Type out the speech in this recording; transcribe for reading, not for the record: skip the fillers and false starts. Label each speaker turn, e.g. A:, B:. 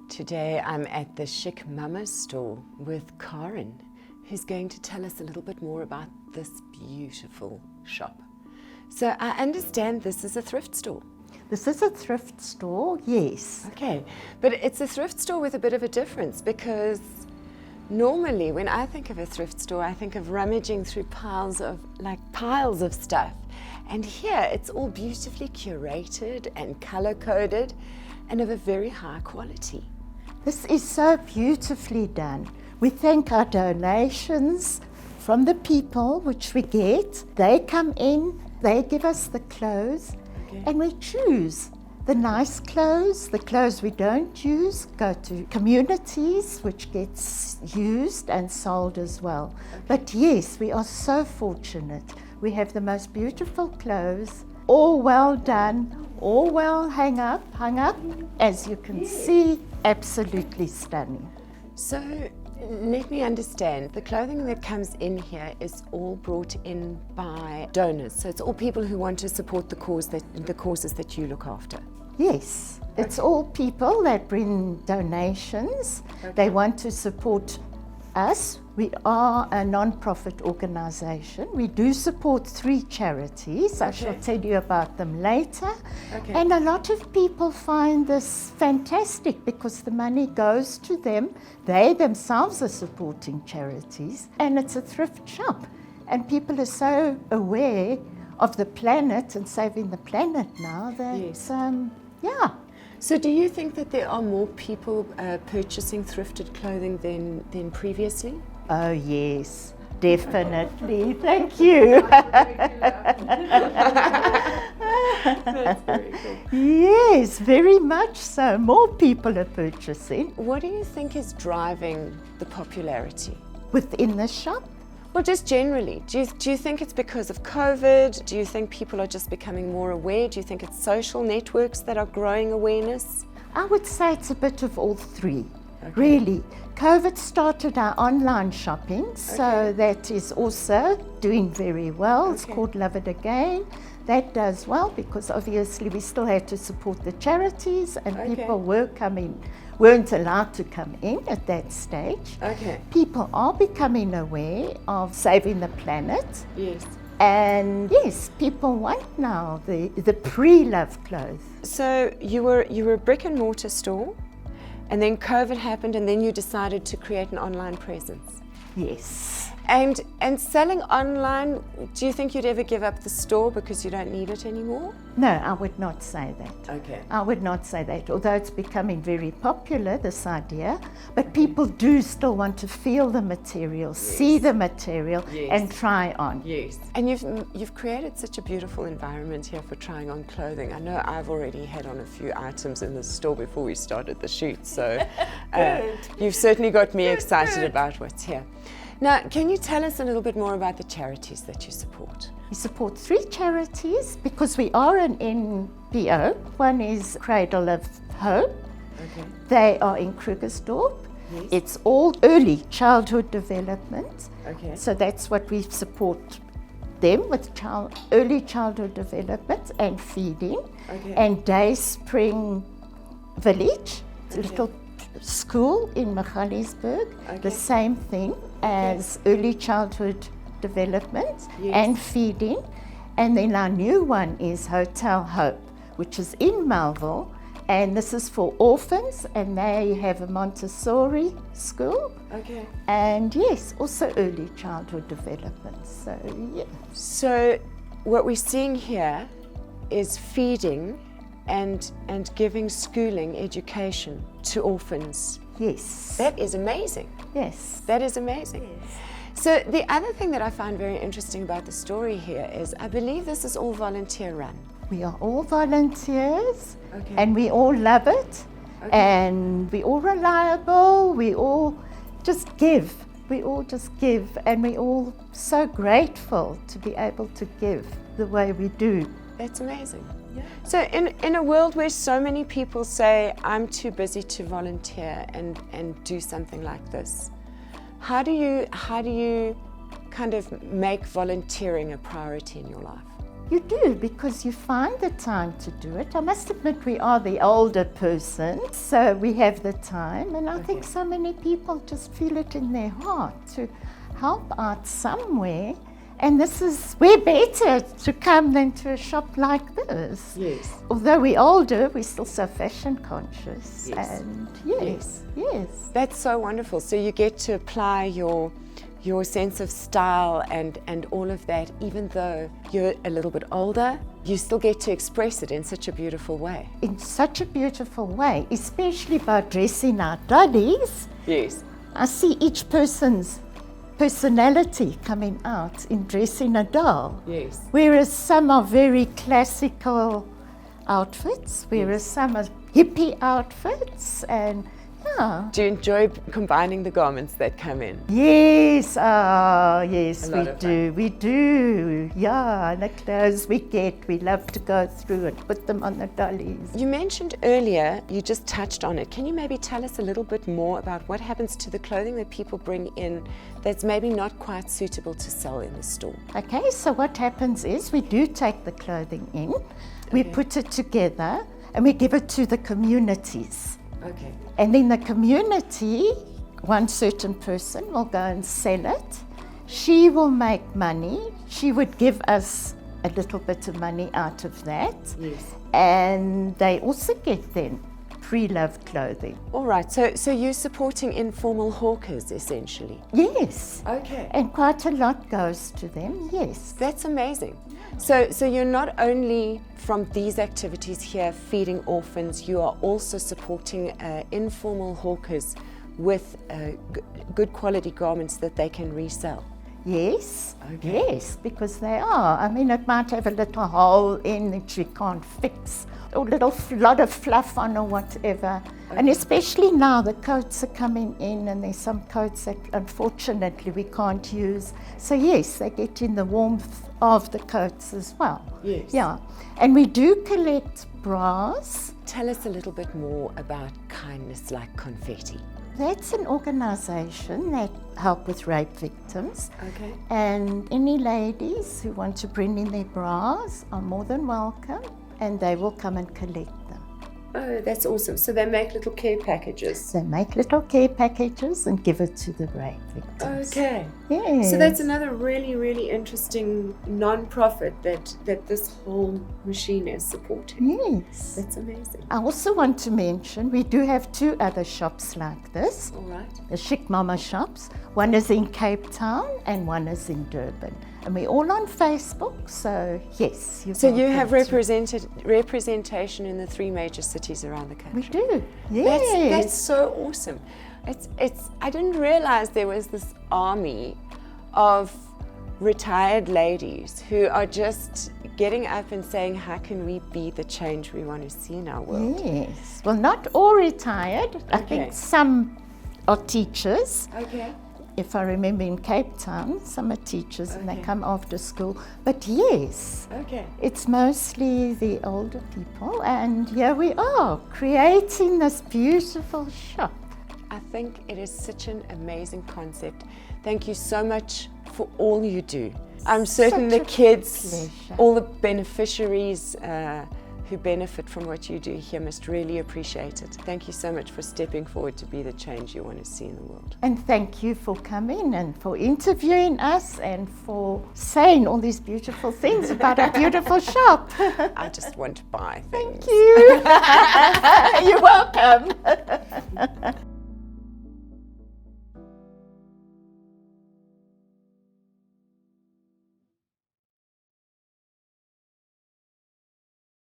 A: Today I'm at the Chic Mamas store with Karen, who's going to tell us a little bit more about this beautiful shop. So I understand this is a thrift store.
B: This is a thrift store, yes.
A: Okay, but it's a thrift store with a bit of a difference, because normally when I think of a thrift store, I think of rummaging through piles of stuff. And here it's all beautifully curated and color-coded and of a very high quality.
B: This is so beautifully done. We thank our donations from the people which we get. They come in, they give us the clothes, and we choose the nice clothes. The clothes we don't use go to communities, which gets used and sold as well. But yes, we are so fortunate. We have the most beautiful clothes, all well done, all well hung up, as you can see, absolutely stunning.
A: So let me understand, the clothing that comes in here is all brought in by donors, so it's all people who want to support the causes that you look after?
B: Yes, it's all people that bring donations. They want to support us. We are a non-profit organisation. We do support 3 charities. I shall tell you about them later. And a lot of people find this fantastic because the money goes to them. They themselves are supporting charities, and it's a thrift shop. And people are so aware of the planet and saving the planet now that,
A: So do you think that there are more people purchasing thrifted clothing than previously?
B: Oh yes, definitely. Thank you.
A: That's very cool.
B: Yes, very much so. More people are purchasing.
A: What do you think is driving the popularity?
B: Within the shop?
A: Well, just generally. Do you think it's because of COVID? Do you think people are just becoming more aware? Do you think it's social networks that are growing awareness?
B: I would say it's a bit of all 3, really. COVID started our online shopping, so that is also doing very well. It's called loveitagain. That does well because obviously we still had to support the charities, and people weren't allowed to come in at that stage. People are becoming aware of saving the planet.
A: Yes.
B: And yes, people want now the pre-loved clothes.
A: So you were a brick and mortar store, and then COVID happened, and then you decided to create an online presence.
B: Yes.
A: And selling online, do you think you'd ever give up the store because you don't need it anymore?
B: No, I would not say that. I would not say that, although it's becoming very popular, this idea. But people do still want to feel the material, see the material, and try on.
A: Yes. And you've created such a beautiful environment here for trying on clothing. I know I've already had on a few items in the store before we started the shoot, so you've certainly got me excited about what's here. Now, can you tell us a little bit more about the charities that you support?
B: We support 3 charities because we are an NPO. One is Cradle of Hope. They are in Krugersdorp. It's all early childhood development. So that's what we support them with, early childhood development and feeding. And Dayspring Village, it's a little school in Magaliesburg, the same thing as early childhood development and feeding. And then our new one is Hotel Hope, which is in Melville, and this is for orphans, and they have a Montessori school. And yes, also early childhood development.
A: So what we're seeing here is feeding and giving schooling education to orphans.
B: Yes.
A: That is amazing.
B: Yes.
A: That is amazing. So the other thing that I find very interesting about the story here is I believe this is all volunteer run.
B: We are all volunteers and we all love it and we all reliable, we all just give. We all just give, and we're all so grateful to be able to give the way we do.
A: That's amazing. So in a world where so many people say, I'm too busy to volunteer and do something like this, how do you kind of make volunteering a priority in your life?
B: You do, because you find the time to do it. I must admit, we are the older person, so we have the time, and I think so many people just feel it in their heart to help out somewhere. And this is, we're better to come than to a shop like this.
A: Yes.
B: Although we're older, we're still so fashion conscious.
A: Yes.
B: And yes.
A: That's so wonderful. So you get to apply your sense of style and all of that, even though you're a little bit older, you still get to express it in such a beautiful way.
B: In such a beautiful way, especially by dressing our dollies.
A: Yes.
B: I see each person's personality coming out in dressing a doll.
A: Yes.
B: Whereas some are very classical outfits, whereas some are hippie outfits, and yeah.
A: Do you enjoy combining the garments that come in?
B: Yes, yes,
A: A lot of fun.
B: we do. Yeah, and the clothes we get, we love to go through and put them on the dollies.
A: You mentioned earlier, you just touched on it. Can you maybe tell us a little bit more about what happens to the clothing that people bring in that's maybe not quite suitable to sell in the store?
B: Okay, so what happens is we do take the clothing in, we put it together, and we give it to the communities.
A: Okay.
B: And then the community, one certain person will go and sell it. She will make money. She would give us a little bit of money out of that.
A: Yes.
B: And they also get then pre-loved clothing.
A: All right, so you're supporting informal hawkers essentially?
B: Yes.
A: Okay.
B: And quite a lot goes to them, yes.
A: That's amazing. So you're not only from these activities here feeding orphans, you are also supporting informal hawkers with good quality garments that they can resell.
B: Yes,
A: Okay.
B: yes, because they are. I mean, it might have a little hole in that you can't fix, or a lot of fluff on or whatever. And especially now the coats are coming in, and there's some coats that unfortunately we can't use. So yes, they get in the warmth of the coats as well.
A: Yes.
B: Yeah, and we do collect bras.
A: Tell us a little bit more about Kindness Like Confetti.
B: That's an organisation that help with rape victims.
A: Okay.
B: And any ladies who want to bring in their bras are more than welcome, and they will come and collect them.
A: Oh, that's awesome. So they make little care packages.
B: They make little care packages and give it to the rape victims.
A: Okay.
B: Yes.
A: So that's another really, really interesting non-profit that this whole machine is supporting.
B: Yes.
A: That's amazing.
B: I also want to mention we do have 2 other shops like this.
A: All right.
B: The Chic Mama shops. One is in Cape Town and one is in Durban. And we're all on Facebook, so yes.
A: So you have representation in the 3 major cities around the country.
B: We do, yes.
A: That's so awesome. It's. I didn't realize there was this army of retired ladies who are just getting up and saying, how can we be the change we want to see in our world?
B: Yes. Well, not all retired. I think some are teachers.
A: Okay.
B: If I remember in Cape Town, some are teachers and they come after school. But yes, it's mostly the older people. And here we are, creating this beautiful shop.
A: I think it is such an amazing concept. Thank you so much for all you do. I'm certain the kids,
B: pleasure.
A: all the beneficiaries who benefit from what you do here must really appreciate it. Thank you so much for stepping forward to be the change you want to see in the world.
B: And thank you for coming and for interviewing us and for saying all these beautiful things about our beautiful shop.
A: I just want to buy things.
B: Thank you. You're welcome.